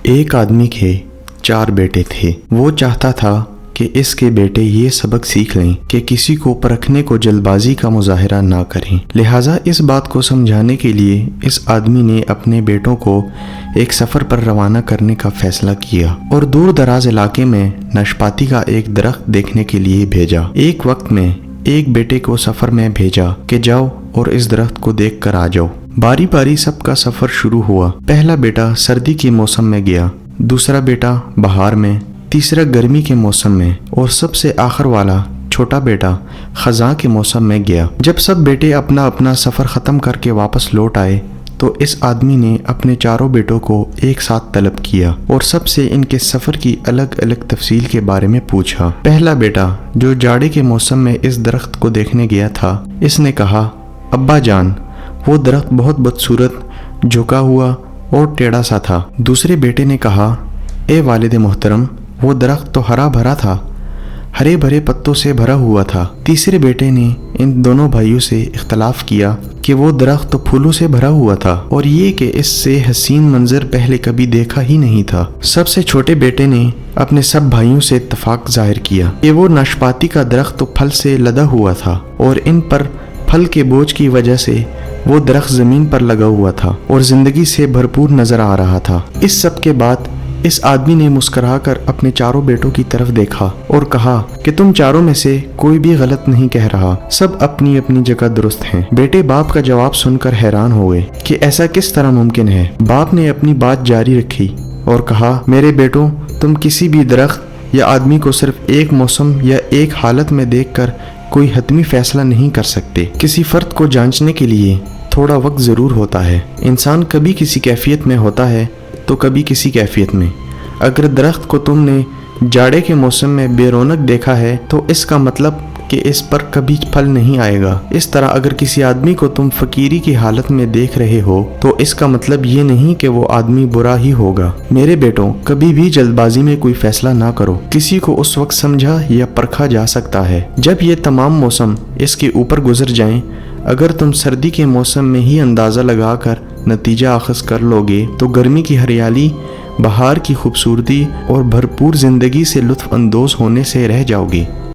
ایک آدمی کے 4 بیٹے تھے۔ وہ چاہتا تھا کہ اس کے بیٹے یہ سبق سیکھ لیں کہ کسی کو پرکھنے کو جلد بازی کا مظاہرہ نہ کریں۔ لہٰذا اس بات کو سمجھانے کے لیے اس آدمی نے اپنے بیٹوں کو ایک سفر پر روانہ کرنے کا فیصلہ کیا اور دور دراز علاقے میں ناشپاتی کا ایک درخت دیکھنے کے لیے بھیجا۔ ایک وقت میں ایک بیٹے کو سفر میں بھیجا کہ جاؤ اور اس درخت کو دیکھ کر آ جاؤ۔ باری باری سب کا سفر شروع ہوا۔ پہلا بیٹا سردی کے موسم میں گیا، دوسرا بیٹا بہار میں، تیسرا گرمی کے موسم میں اور سب سے آخر والا چھوٹا بیٹا خزاں کے موسم میں گیا۔ جب سب بیٹے اپنا اپنا سفر ختم کر کے واپس لوٹ آئے تو اس آدمی نے اپنے 4 بیٹوں کو ایک ساتھ طلب کیا اور سب سے ان کے سفر کی الگ الگ تفصیل کے بارے میں پوچھا۔ پہلا بیٹا جو جاڑے کے موسم میں اس درخت کو دیکھنے گیا تھا، اس نے کہا، ابا جان، وہ درخت بہت بدصورت، جھکا ہوا اور ٹیڑھا سا تھا۔ دوسرے بیٹے نے کہا، اے والد محترم، وہ درخت تو ہرا بھرا تھا، ہرے بھرے پتوں سے بھرا ہوا تھا۔ تیسرے بیٹے نے ان دونوں بھائیوں سے اختلاف کیا کہ وہ درخت تو پھولوں سے بھرا ہوا تھا اور یہ کہ اس سے حسین منظر پہلے کبھی دیکھا ہی نہیں تھا۔ سب سے چھوٹے بیٹے نے اپنے سب بھائیوں سے اتفاق ظاہر کیا کہ وہ ناشپاتی کا درخت تو پھل سے لدا ہوا تھا اور ان پر پھل کے بوجھ کی وجہ سے وہ درخت زمین پر لگا ہوا تھا اور زندگی سے بھرپور نظر آ رہا تھا۔ اس سب کے بعد اس آدمی نے مسکرا کر اپنے 4 بیٹوں کی طرف دیکھا اور کہا کہ تم 4 میں سے کوئی بھی غلط نہیں کہہ رہا، سب اپنی اپنی جگہ درست ہیں۔ بیٹے باپ کا جواب سن کر حیران ہو گئے کہ ایسا کس طرح ممکن ہے۔ باپ نے اپنی بات جاری رکھی اور کہا، میرے بیٹوں، تم کسی بھی درخت یا آدمی کو صرف ایک موسم یا ایک حالت میں دیکھ کر کوئی حتمی فیصلہ نہیں کر سکتے۔ کسی فرد کو جانچنے کے لیے تھوڑا وقت ضرور ہوتا ہے۔ انسان کبھی کسی کیفیت میں ہوتا ہے تو کبھی کسی کیفیت میں۔ اگر درخت کو تم نے جاڑے کے موسم میں بے رونق دیکھا ہے تو اس کا مطلب کہ اس پر کبھی پھل نہیں آئے گا۔ اس طرح اگر کسی آدمی کو تم فقیری کی حالت میں دیکھ رہے ہو تو اس کا مطلب یہ نہیں کہ وہ آدمی برا ہی ہوگا۔ میرے بیٹوں، کبھی بھی جلد بازی میں کوئی فیصلہ نہ کرو۔ کسی کو اس وقت سمجھا یا پرکھا جا سکتا ہے جب یہ تمام موسم اس کے اوپر گزر جائیں۔ اگر تم سردی کے موسم میں ہی اندازہ لگا کر نتیجہ اخذ کر لو گے تو گرمی کی ہریالی، بہار کی خوبصورتی اور بھرپور زندگی سے لطف اندوز ہونے سے رہ جاؤ گے۔